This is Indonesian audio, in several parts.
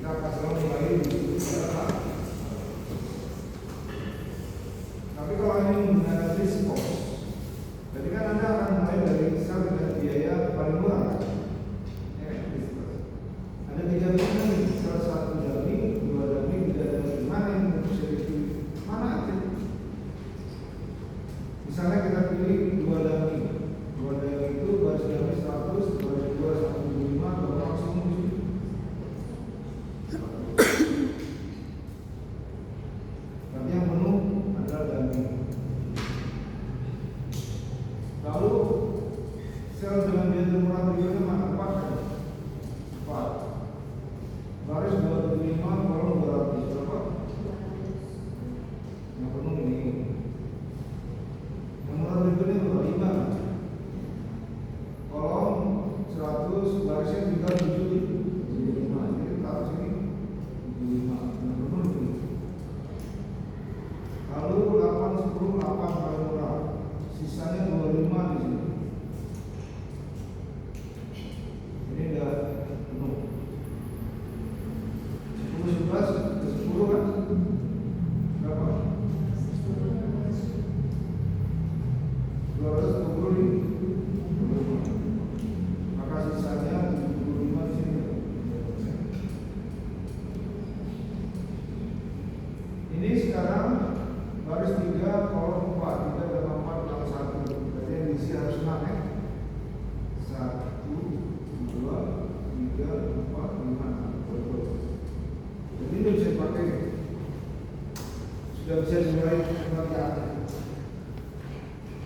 kita akan selalu mulai di berapa. Tapi kalau ini menggunakan diskos, jadi kan Anda akan mulai dari sel dengan biaya paling murah kan? Ada 3 pilihan, salah satu dummy, 2 dummy, 3 dummy. Mana yang bisa dipilih? Mana aja? Misalnya kita pilih 2 dummy. 2 dummy itu baris dummy 100, baris 2 175, baru maksimum di sini. Tapi yang penuh adalah dummy. Lalu sel dengan biaya termurah berikutnya mana? 4. Baris 275, kolom 200 berapa? Yang penuh ini. Yang murah berikutnya berapa? 5. Kolom 100, barisnya tinggal 75. Jadi taruh sini 75. Yang penuh ini. Lalu 8, 10, 8 paling murah. Sisanya 25 di sini. Ini udah penuh. 10, 11, ke 10 kan? Berapa? 220 ini. Maka sisanya 75 di sini. Ini sekarang baris 3, kolom 4, 3 dan 4 dan 1. Berarti yang diisi harus 6 ya. 1, 2, 3, 4, 5. Jadi ini bisa dipakai. Sudah bisa dimulai pengerjaan.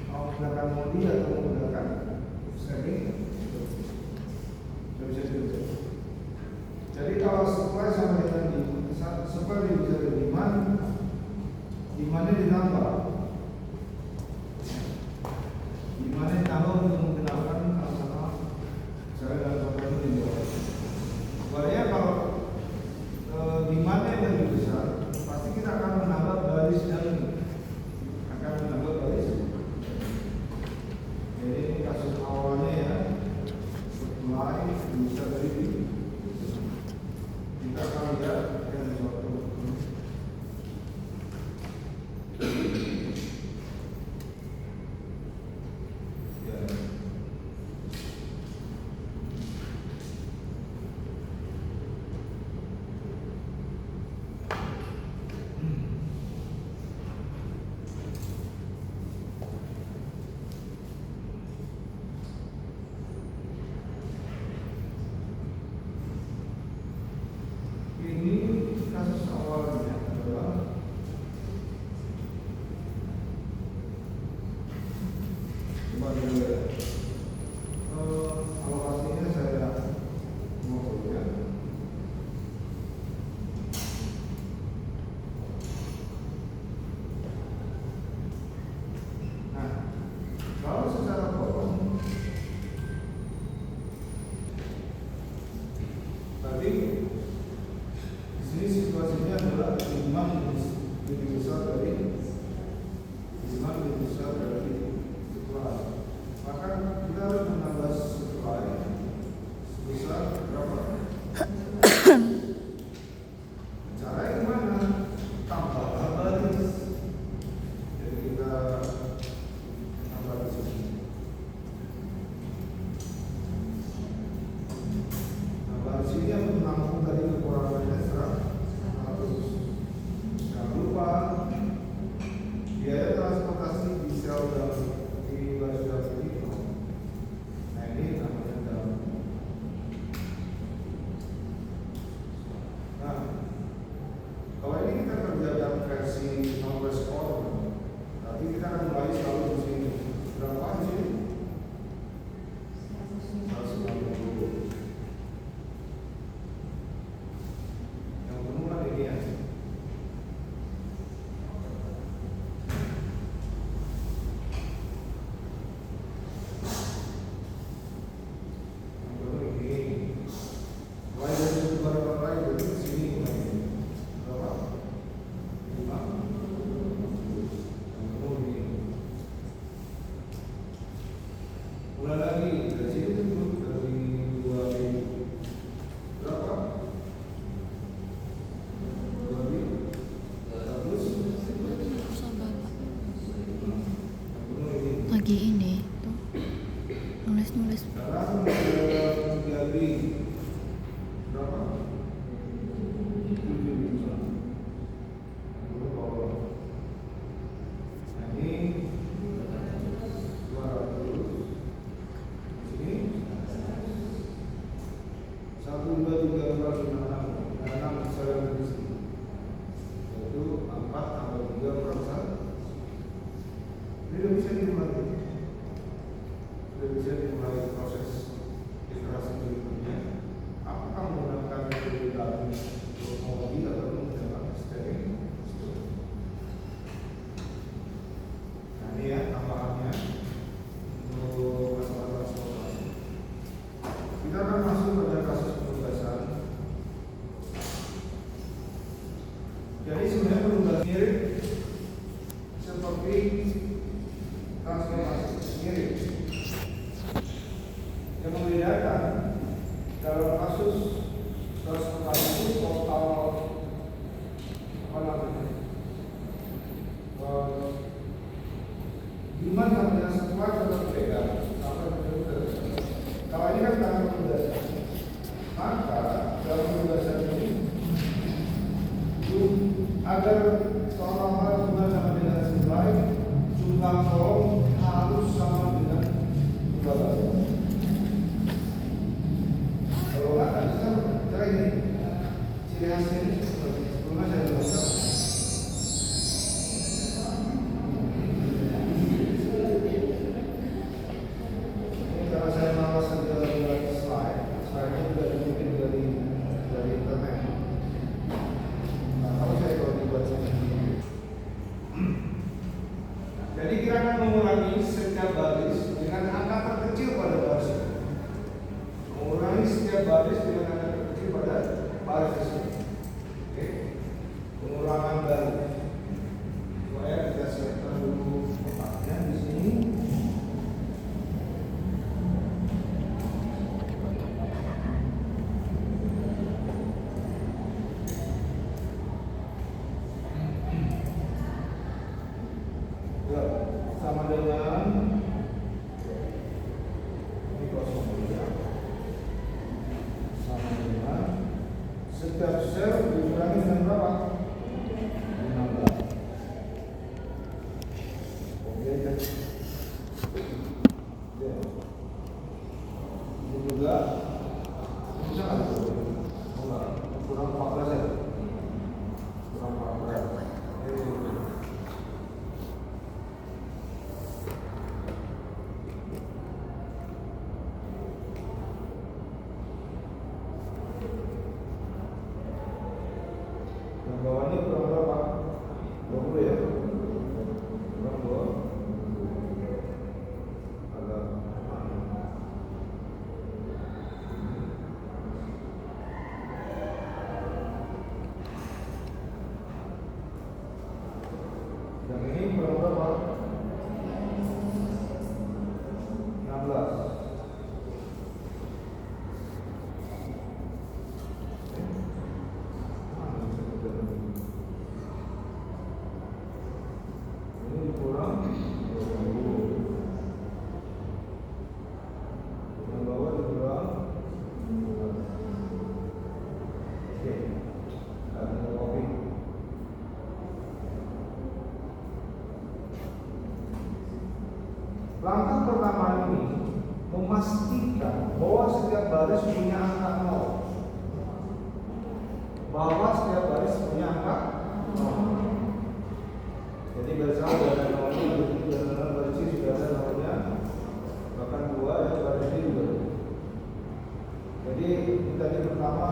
Mau menggunakan modi atau menggunakan semi, sudah bisa dikerjakan. Jadi kalau supply sama dengan supply bisa dari demandnya ditambah. Demandnya ditambah untuk menggunakan sama cara dalam program ini juga. Sebenarnya kalau demandnya yang lebih besar, pasti kita akan menambah baris dan akan menambah baris. Jadi ini kasus awalnya ya, supply bisa dari ini. Kita akan lihat yang suatu. Alokasinya saya mau lihat. Nah, kalau secara kolom tadi di sini situasinya adalah demand lebih besar dari supply. Maka kita harus menambah supply sebesar berapa? Caranya gimana? Tambah baris. Jadi kita tambah di sini. Nah, baris ini yang menampung dari kekurangan ekstra 100. Jangan lupa biaya transportasi di sel dan di baris dalam ini. Nah ini namanya dalam. Nah, kalau ini kita kerja dalam versi knowledge core, tapi kita akan mulai selalu di sini. Berapa di sini? 150. Yang penuh kan ini ya. Sini berapa? 5. 1, 2, 3, 4, 5, 6 ada 6 sel reproduksi, yaitu 4 tambah 3 kurang 1. Ini sudah bisa dimulai proses iterasi berikutnya. Apakah menggunakan metode dalam homologi atau menggunakan stacking? Nah ini ya tambahannya untuk masalah transportasi. Kita akan masuk pada kasus penugasan. Jadi sebenarnya penugasan mirip seperti transformasi, mirip. Yang membedakan dalam kasus transportasi itu total apa namanya demand sampai dengan supply tetap berbeda. Kalau ini kan tangan penugasan, maka dalam penugasan ini agar total demand sama dengan supply, jumlah kolom harus sama dengan jumlah barang. Kalau nggak ada cara ini, ciri khasnya ini sebelumnya saya jelaskan. Ini karena saya malas saja buat slide-nya juga dimungkin dari internet. Nah, kalau dibuat sendiri. Jadi kita akan mengurangi setiap baris dengan angka terkecil pada baris. Mengurangi setiap baris dengan angka terkecil pada baris tersebut. Oke, pengurangan baris. Supaya kita siapkan dulu kotaknya di sini. Ya, sama dengan ini kosong ya. Sama dengan setiap sel dikurangi dengan berapa? 16. Oke, dan ya. Ini juga bisa kan? Kurang 14 ya. Kurang 14. Yang bawah ini kurang berapa? 20 ya? Kurang 2. Agak yang ini kurang berapa? 16. Ini dikurang 20. Yang bawah dikurang 16. Oke, ada kopi. Langkah pertama ini memastikan bahwa setiap baris punya angka 0. Bahwa setiap baris punya angka 0. Jadi baris A sudah ada nolnya, baris C sudah ada nolnya, bahkan 2 ya, baris D juga. Jadi tadi pertama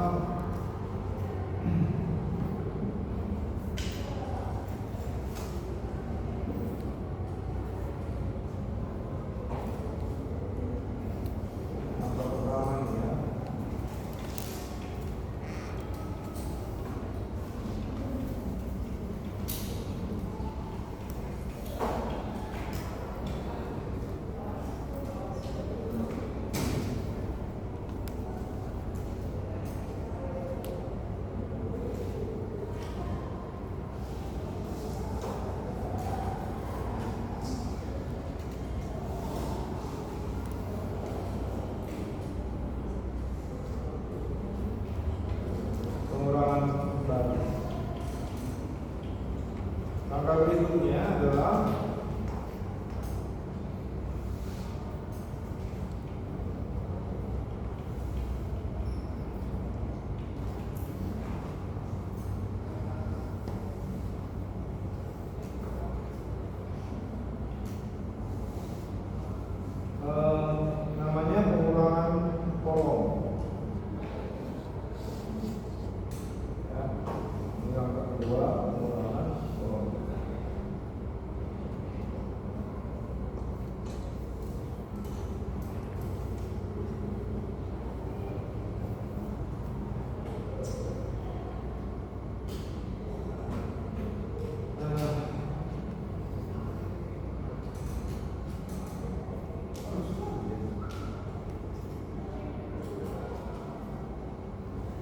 ini ya. Langkah berikutnya adalah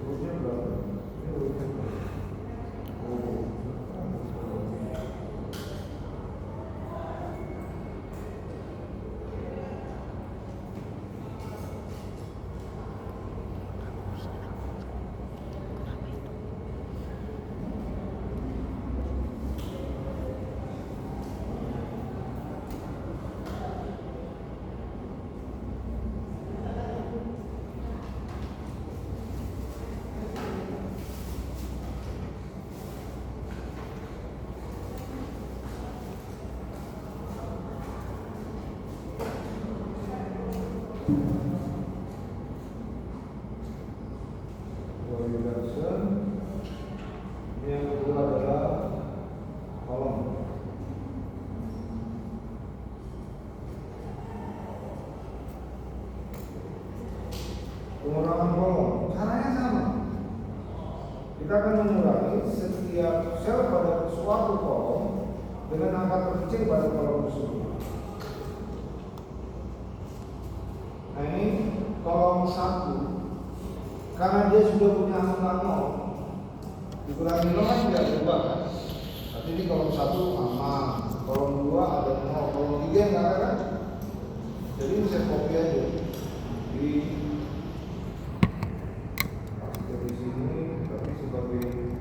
Urutnya berapa? Ini urutnya berapa? Oh. Yang kedua adalah kolom. Pengurangan kolom, caranya sama. Kita akan mengurangi setiap sel pada suatu kolom dengan angka terkecil pada kolom tersebut. Nah ini kolom 1, karena dia sudah punya angka 0, dikurangi 0 kan tidak berubah kan? Tapi ini kolom 1 aman, kolom 2 ada 0, kolom 3 nggak ada kan? Jadi bisa copy aja di sini, tapi sebagai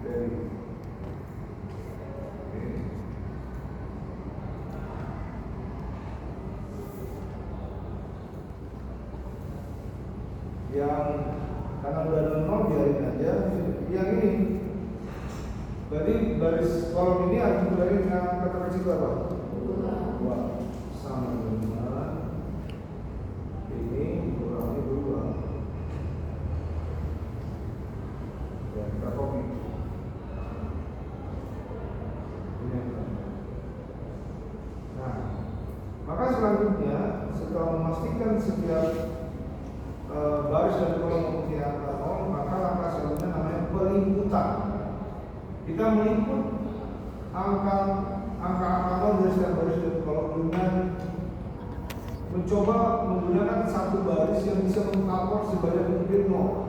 dari yang karena udah ada 0 biarin aja. Yang ini berarti baris kolom ini harus dibagi dengan kata kecil berapa? 2 sama dengan ini dikurangi 2. Ya, kita copy. Nah, maka selanjutnya setelah memastikan setiap baris dan kolom mempunyai angka 0, maka langkah selanjutnya namanya pelimputan. Kita meliput angka 0 dari setiap baris dan kolom dengan mencoba menggunakan satu baris yang bisa mengcover sebanyak mungkin 0.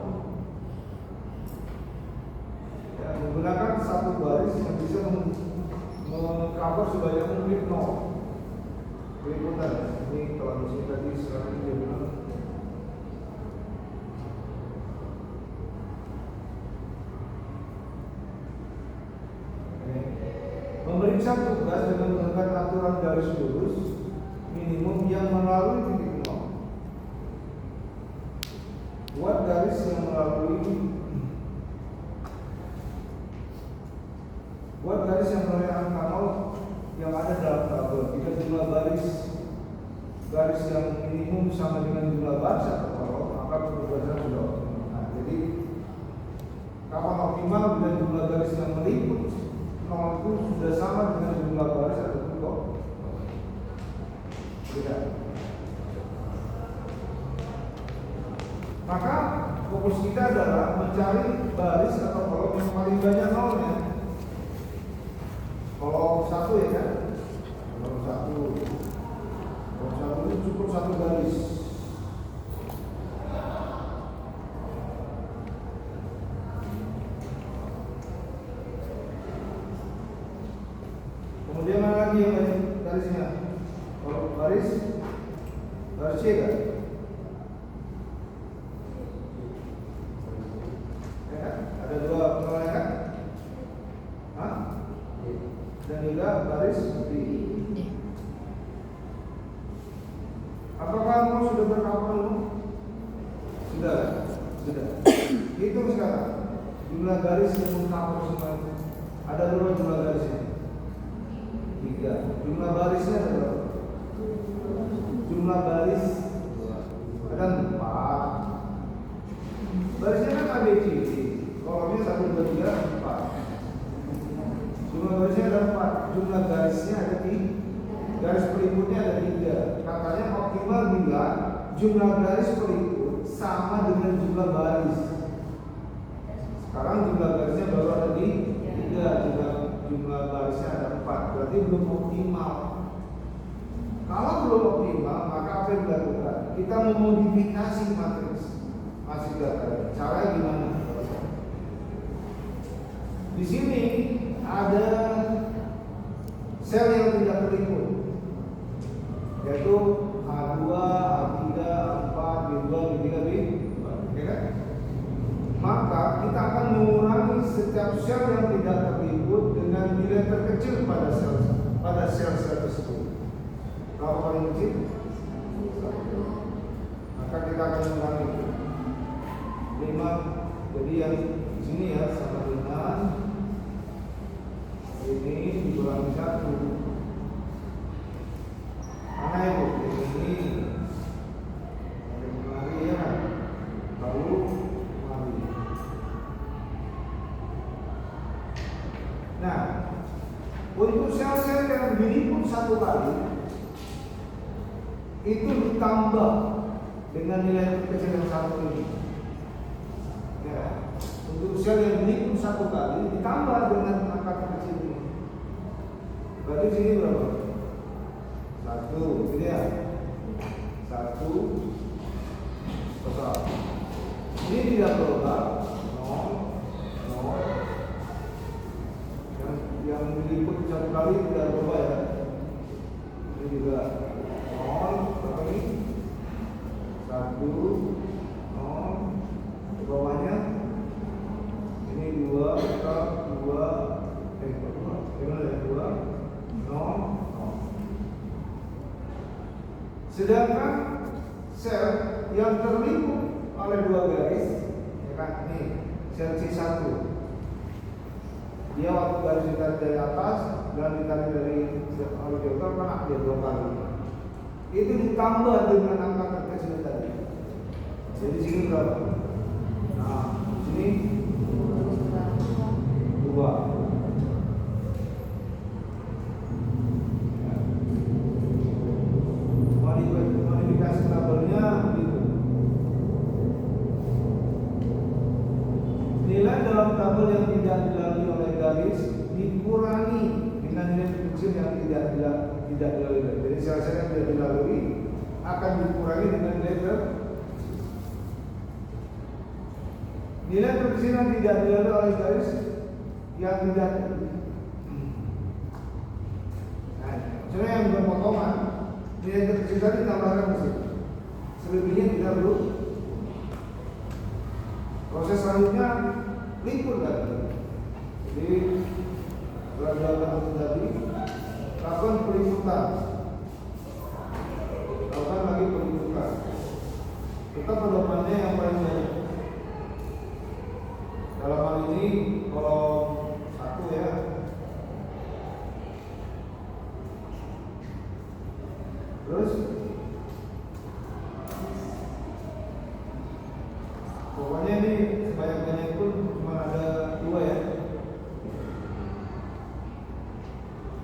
Ya, menggunakan satu baris yang bisa mengcover sebanyak mungkin 0. Peliputan. Ini kalau di sini tadi sekarang dia bilang memeriksa tugas dengan menggunakan aturan garis lurus minimum yang melalui titik 0. Buat garis yang melalui angka 0 yang ada dalam tabel. Jika jumlah garis yang minimum sama dengan jumlah baris atau kolom, maka penugasan sudah optimal. Nah, jadi kapan optimal bila jumlah garis yang meliput 0 itu sudah sama dengan jumlah baris atau kolom? Tidak. Maka fokus kita adalah mencari baris atau kolom yang paling banyak nolnya. Kolom 1 ya kan? Kolom 1 itu cukup satu garis. Kemudian mana lagi yang banyak garisnya? Kalau garis C kan? Ya kan? Ada 2 penolak kan? Hah? Dan juga garis B. Apakah kamu sudah berkapal? Sudah. Hitung sekarang jumlah garis yang mengcover semuanya. Ada berapa jumlah garisnya? 3. Jumlah barisnya ada berapa? Jumlah baris ada 4. Barisnya kan ABCD. Kolomnya 1, 2, 3, 4. Jumlah barisnya ada 4. Jumlah garisnya ada 3. Garis peliputnya ada 3. Katanya optimal bila jumlah garis peliput sama dengan jumlah baris. Sekarang jumlah garisnya baru ada di 3. Jumlah barisnya ada 4. Berarti belum optimal. Kalau belum optimal, maka apa yang dilakukan? Kita memodifikasi matriks masih data. Caranya gimana? Di sini ada sel yang tidak terlimput, yaitu A2, A3, A4, B2, B3, B, ya kan? Maka kita akan mengurangi setiap sel yang tidak terlimput dengan nilai terkecil pada sel-sel tersebut. Berapa paling kecil? Maka kita akan mengurangi 5. Jadi yang di sini ya sama dengan ini dikurangi 1. Mana ibu? Ini kemari ya, lalu kemari. Nah, untuk sel-sel yang diliput 1 kali itu ditambah dengan nilai terkecil yang 1 ini. Ya, untuk sel yang diliput 1 kali ditambah dengan angka terkecil ini. Berarti sini berapa? 1, gitu ya. 1 total. Ini tidak berubah. 0, 0. Yang diliput 1 kali tidak berubah ya. Ini juga 0. Berapa ini? 1, 0. Di bawahnya ini 2, 0. Sedangkan sel yang terliput oleh 2 garis, ya kan, nih sel C1, dia waktu garis ditarik dari atas dan ditarik dari horizontal kan dia 2 kali. Itu ditambah dengan angka terkecil tadi. Jadi sini berapa? Nah, sini 2. Modifikasi tabelnya begitu. Nilai dalam tabel yang tidak dilalui oleh garis dikurangi dengan nilai kecil yang tidak dilalui. Jadi sel-sel yang tidak dilalui akan dikurangi dengan nilai terkecil yang tidak dilalui oleh garis yang tidak. Nah, sebenarnya yang berpotongan nilai terkecil tadi tambahkan mesin. Selebihnya tidak perlu. Proses selanjutnya liput lagi. Jadi setelah itu tadi lakukan peliputan. Lakukan lagi peliputan. Tetap pedomannya yang paling banyak. Dalam hal ini kolom 1 ya. Terus pokoknya ini sebanyak-banyak pun cuma ada 2 ya.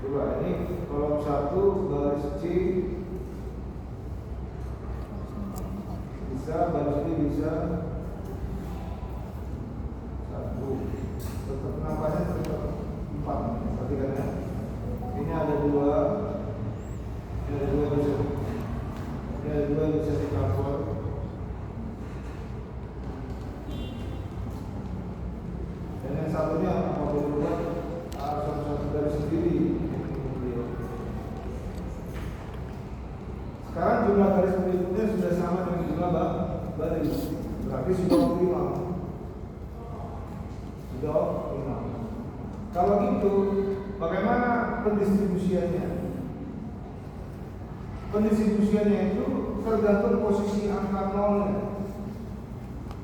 2 ini kolom 1 garis C bisa, garis C bisa 1. Tetap nampaknya tetap 4. Perhatikan ya. Ini ada 2. Ada 2 bisa di-cover. Dan yang satunya apabila buat satu-satu dari sendiri. Sekarang jumlah garis berikutnya sudah sama dengan jumlah baris. Berarti sudah optimal. Kalau gitu, bagaimana pendistribusiannya? Pendistribusiannya itu tergantung posisi angka nolnya.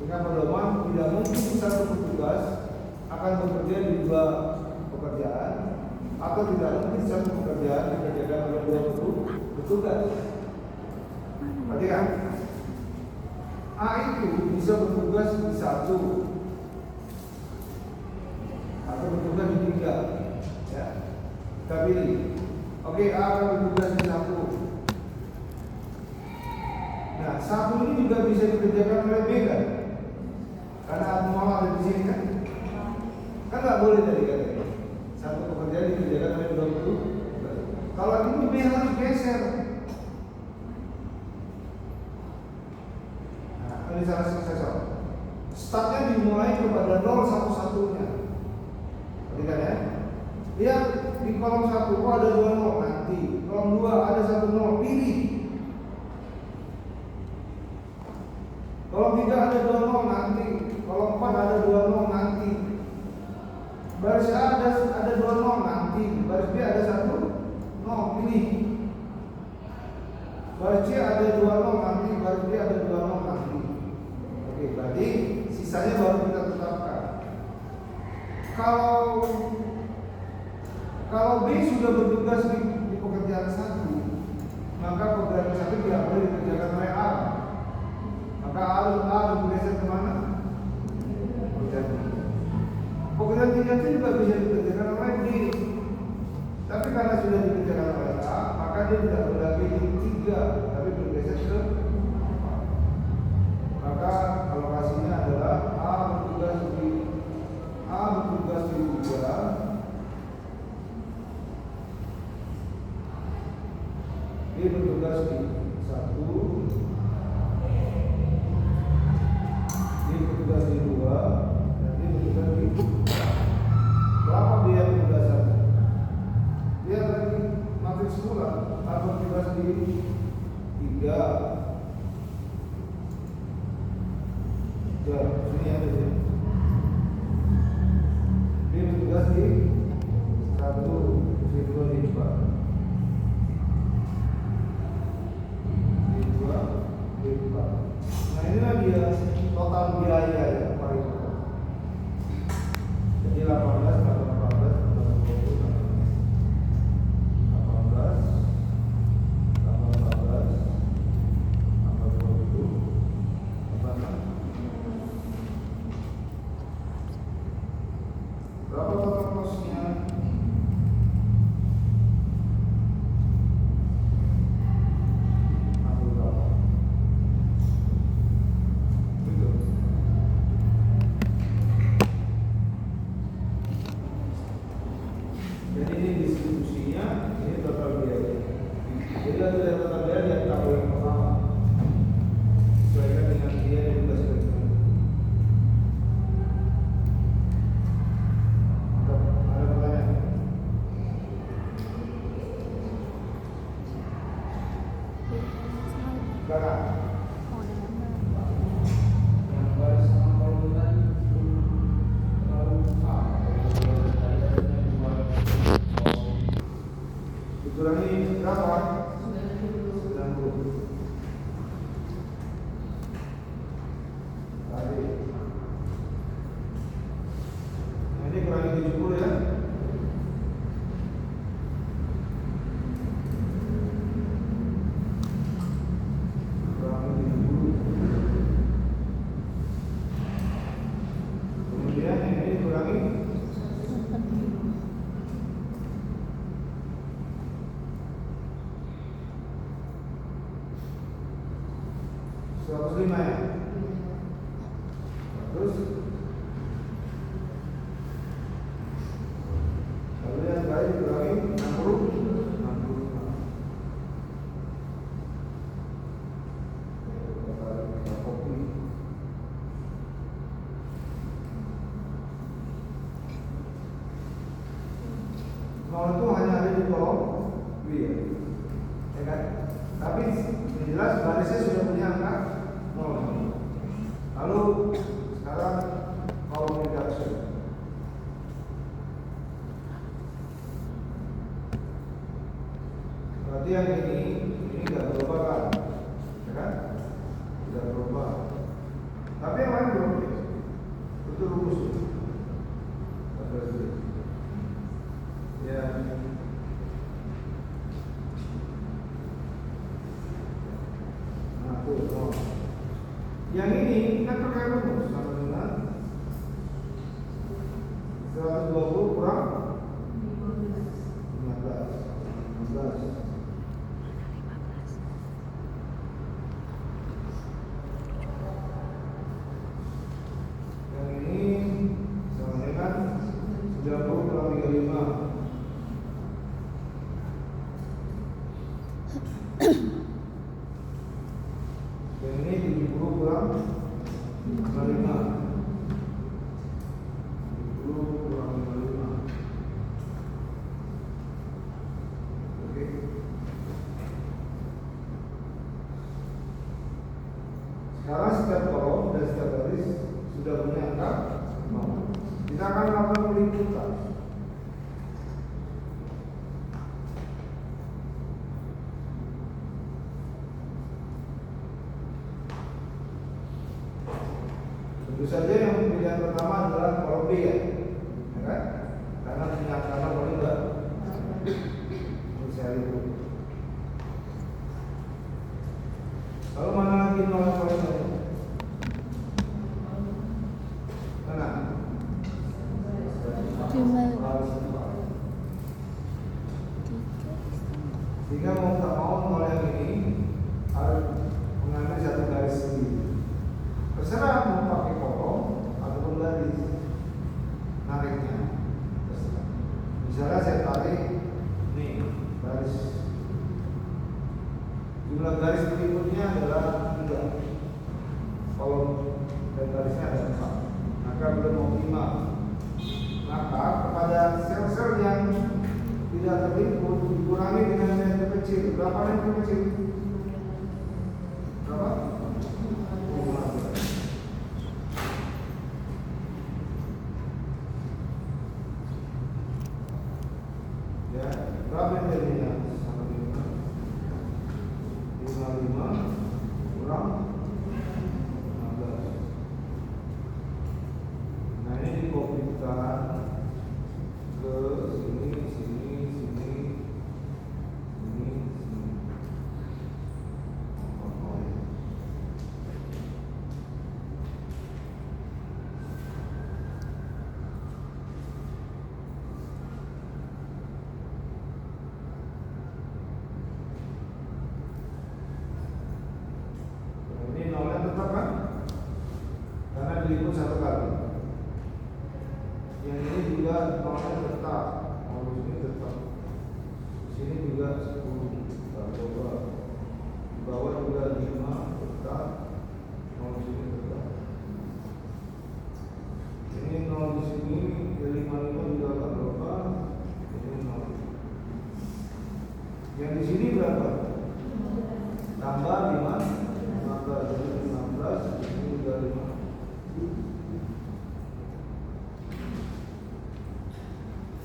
Dengan pedoman tidak mungkin satu petugas akan bekerja di 2 pekerjaan, atau tidak mungkin satu pekerjaan dikerjakan oleh 2 petugas. Berarti kan A itu bisa bertugas di 1 atau bertugas di 3 ya. Kita pilih. Oke, A akan bertugas di 1. Nah, 1 ini juga bisa dikerjakan oleh B kan? Karena abnormal ada di sini kan? Kan nggak boleh tadi kan? 1 pekerjaan dikerjakan oleh 20. Kalau itu B harus geser. Nah, ini salah selesai soal. Startnya dimulai kepada 0 1-1-nya. Perhatikan ya. Lihat di kolom 1 ada 2 nol nanti. Kolom 2 ada 1 nol, pilih. Kolom 3 ada 2 nol nanti. Kolom 4 ada 2 nol nanti. Baris A ada 2 nol nanti. Baris B ada 1 nol, pilih. Baris C ada 2 nol nanti. Baris D ada 2 nol nanti. Oke, berarti sisanya baru kita tetapkan. Kalau B sudah bertugas di pekerjaan 1, maka pekerjaan 1 tidak boleh dikerjakan oleh A. Maka A bergeser kemana? Pekerjaan 3 itu juga bisa dikerjakan oleh D. Tapi karena sudah dikerjakan oleh A, maka dia tidak berlagi di 3, tapi bergeser ke 4. Maka alokasinya adalah A bertugas di 3, B bertugas di 1, D bertugas di 2, dan D bertugas di 4. Berapa biaya penugasan? Dia lagi matriks mula, A bertugas di 3. Ya, sini ada sini. B bertugas di 1, C 2 di 4. Nah inilah dia total biaya ya paripurna. Jadi 18 tambah 14 tambah 20 tambah 18 tambah 14 tambah 20 tambah 6. Berapa total kosnya? Jadi ini distribusinya, ini total biaya. Jadi ada total biaya di tabel yang pertama. Sesuaikan dengan biaya yang sudah disebutkan. Ada pertanyaan? Belakang. Dikurangi berapa? 90. Tadi. Nah, ini kurangi 70 ya. Kurangi 70. Kemudian ini kurangi 105 ya. Terus lalu yang lain dikurangi 60. Nol itu hanya ada di kolom B ya kan? Tapi jelas barisnya sudah punya angka 0. Lalu sekarang kolom reduction. Berarti yang ini tidak berubah kan? Ya kan? Tidak berubah. Tapi yang lain berubah. Itu rumus. Ya. Nah, tuh. Yang ini kita pakai rumus sama dengan 120 kurang 15. Yang ini sama dengan 90 kurang 35. Yang ini 70 kurang 55. 70 kurang 55. punya angka 0. Kita akan melakukan peliputan. Tentu saja yang pilihan pertama adalah kolom B ya kan? Karena punya angka boleh enggak? Ini saya lihat. Lalu mana lagi 0 yang paling banyak? Mana? Sehingga mau tak mau 0 yang ini harus mengambil satu garis sendiri. Terserah mau pakai kolom ataupun garis nariknya. Terserah. Misalnya saya tarik nih garis, jumlah garis berikutnya adalah 3, kolom dan garisnya ada 4, maka belum mau 5. Maka kepada sel-sel yang tidak terliput dikurangi dengan yang terkecil. Berapa yang terkecil? Berapa? Ya, berapa yang jadinya? 55 kurang 16. Nah ini dikopikan ke sini, sini, sini, sini, sini. Ini nolnya tetap kan? Karena diliput satu kali. Yang ini juga nolnya tetap, mau di sini tetap. Di sini juga 10, kita coba. Di bawah juga 5 tetap, mau di sini tetap. Ini 0 di sini, 55 juga akan berubah. Ini 0. Yang di sini berapa? Tambah 5. Jadi 16, ini juga 5.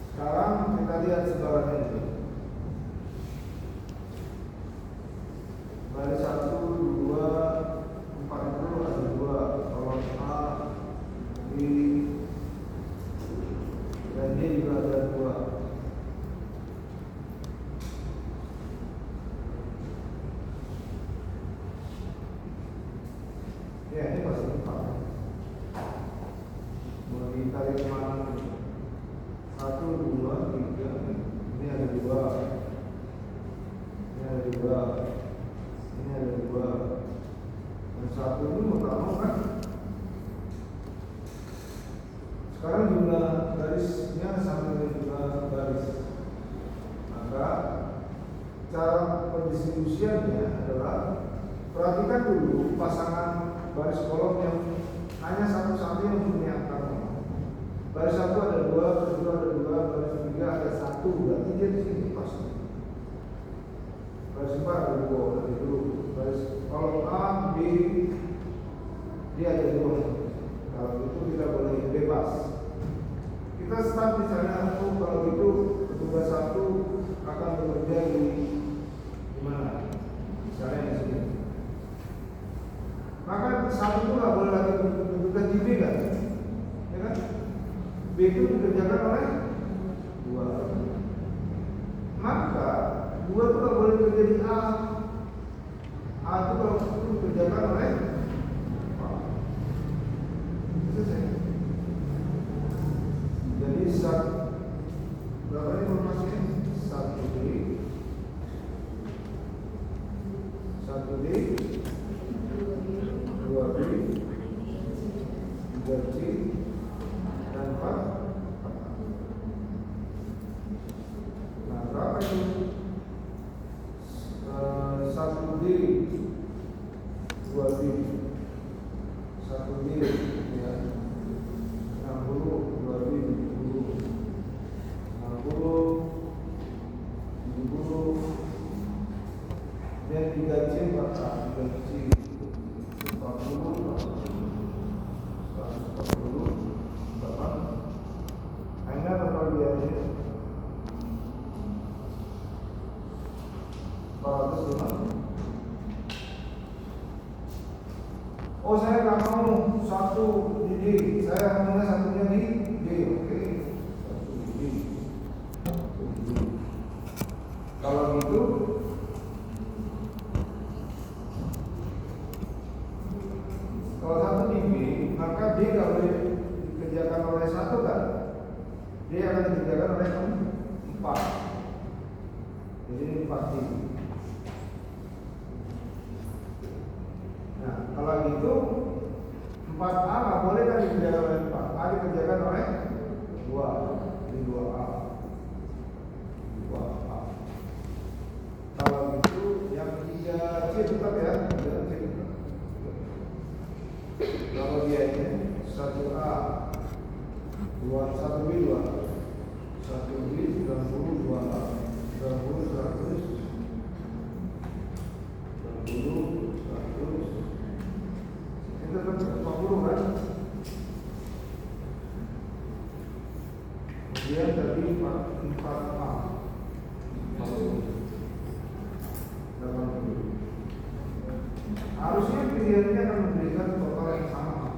Sekarang kita lihat sebarannya itu. Baris 1, 2, 4 itu ada 2. Kolom A, B, dan D juga ada 2. Ya ini masih 4. Mau ditarik kemana? 1, 2, 3. Ini ada 2. Ini ada 2. Ini ada 2. Dan 1 ini mau tak mau kan? Sekarang jumlah garisnya sama dengan jumlah garis. Maka cara pendistribusiannya adalah perhatikan dulu pasangan baris kolom yang hanya satu-satu yang punya angka 0. Baris 1 ada 2, baris 2 ada 2, baris 3 ada 1, berarti dia di sini pasti. Baris 4 ada 2, berarti dulu. Baris kolom A, B, dia ada 2. Kalau itu kita boleh bebas. Kita start misalnya kalau itu tugas 1 akan bekerja di mana? Misalnya di sini. Maka 1 itu nggak boleh lagi bertugas di B kan? Ya kan? B itu dikerjakan oleh 2. Maka 2 itu nggak boleh kerja di A. A itu kalau itu dikerjakan oleh A. Selesai. Jadi berapa informasinya? 1D, 1D, 2B, 3C, dan 4. Nah, berapa itu? 1D, 2B, semua. Oh saya nggak mau satu di D, saya maunya satunya di D, oke? Satu di D. Kalau gitu, kalau satu di B, maka D nggak boleh dikerjakan oleh satu kan? D akan dikerjakan oleh 4. Jadi ini 4 D. Nah, kalau gitu 4A nggak boleh kan dikerjakan oleh 4. A dikerjakan oleh 2. Jadi 2A. 2A. Kalau gitu yang 3C tetap ya. 3C tetap. Kalau dia ini 1A 1B 2 1B 90 2A 90 100 itu tetap 40 kan? Kemudian tadi 4A 80. Harusnya pilihannya akan memberikan total yang sama.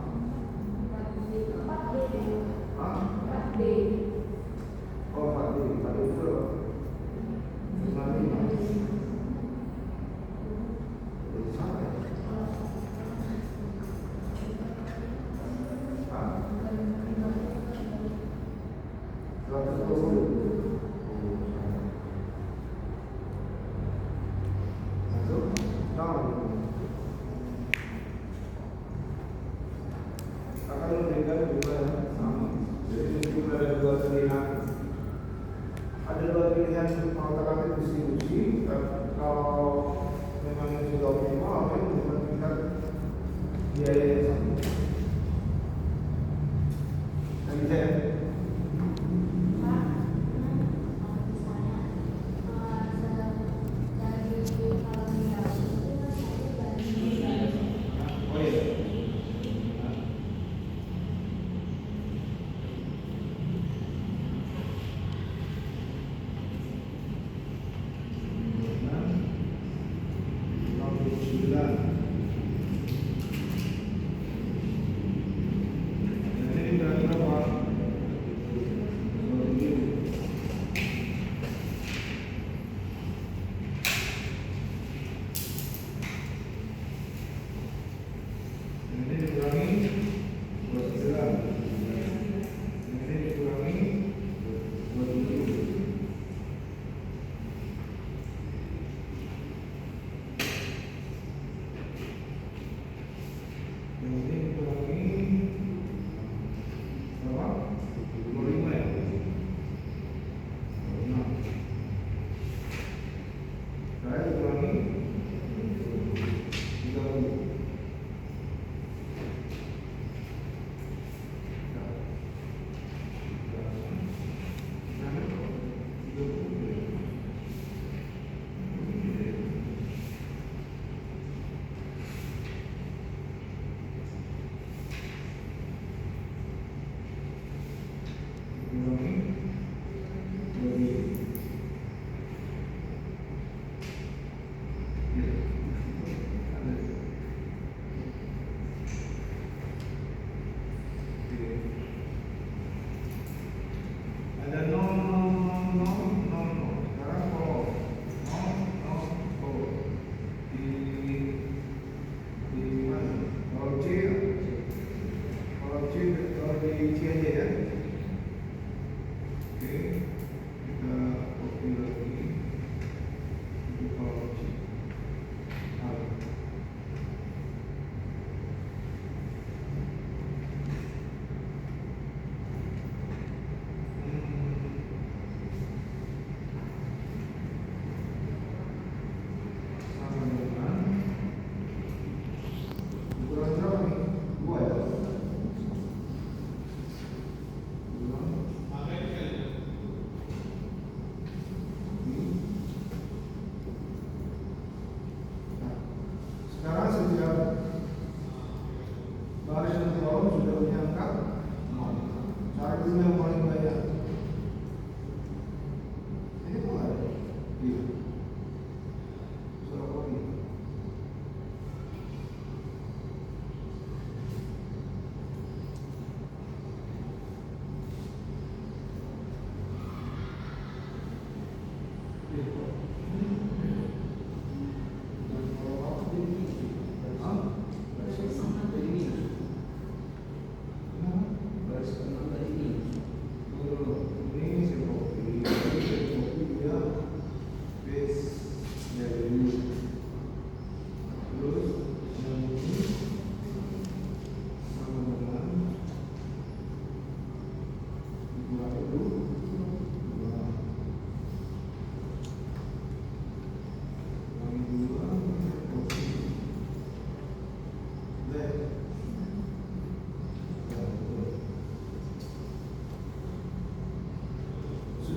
4D. Oh 4D, 4D itu 55. Sama ya? Ada dua pilihan alternatif distribusi. Kalau memang yang sudah optimal, memang menggunakan biaya yang sama. Lagi saya.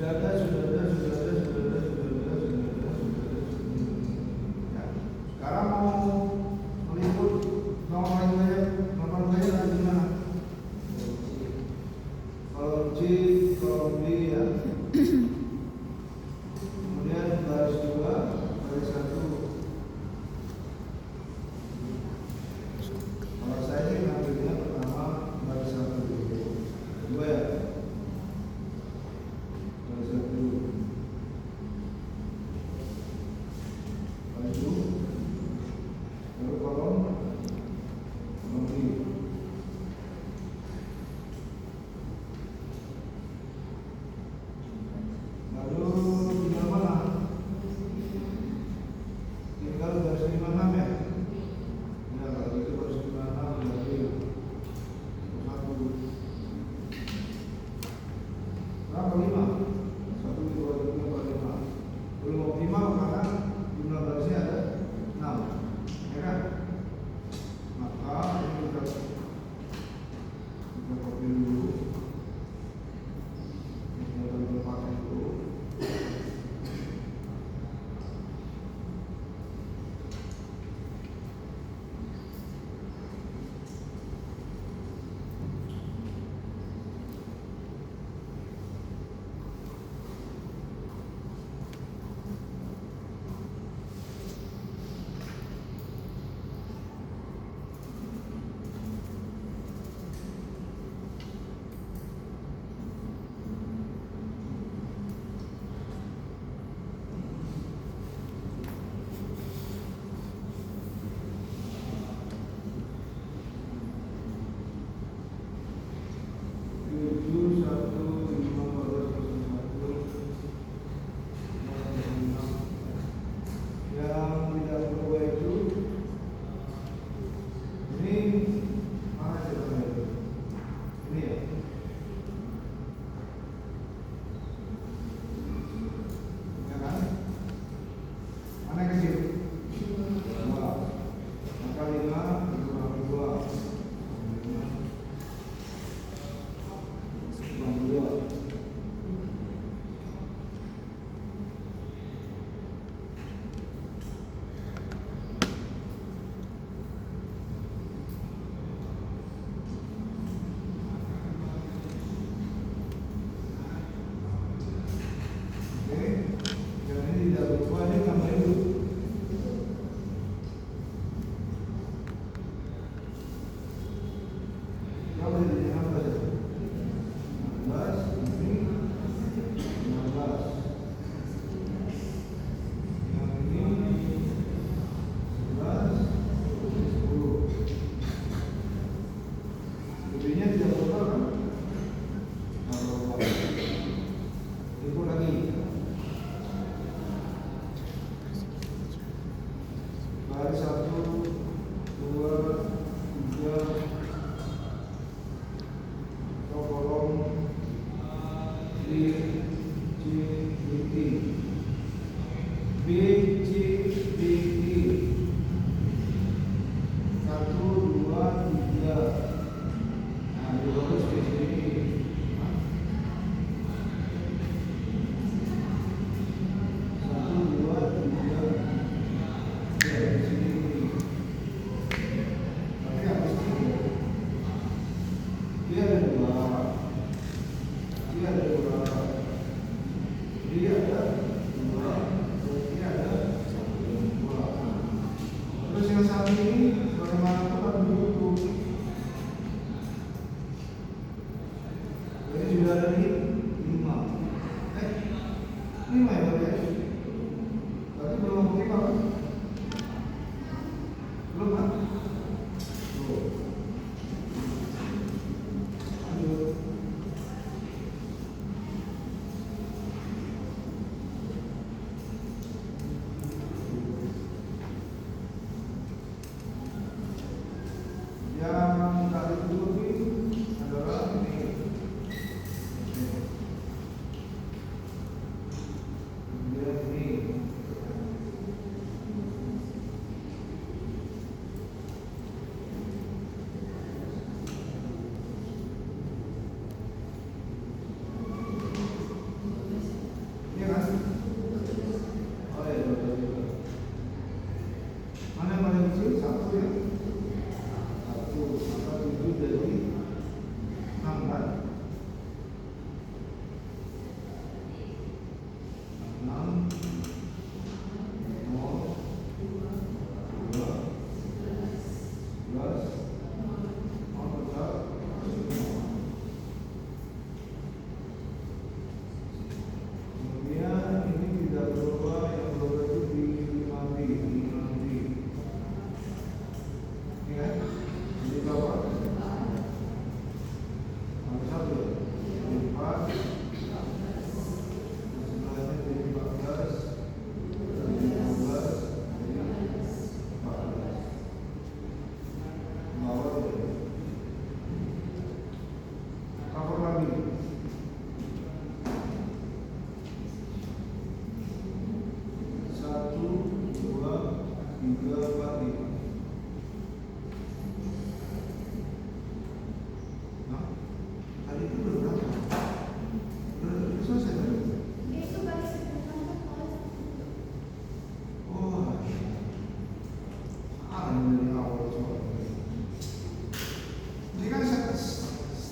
Ya. Sekarang mau meliput nomor banyak ada di mana? Kolom C, kolom B ya. Kemudian baris 2, baris 1. Kalau saya sih ngambilnya pertama baris 1 dulu. 2 ya. Baris 1 dulu. Lalu kolom B. Lalu tinggal mana? Tinggal baris 56 ya. Ya kalau itu baris 56 berarti 1. Berapa 5? 1, 2, 3, 4, 5. Belum optimal karena jumlah barisnya ada 6. Ya kan? Maka ini kita copy dulu. Kita pakai dulu.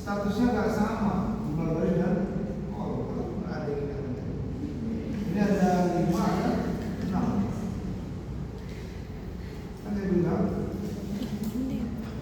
statusnya nggak sama jumlah baris dan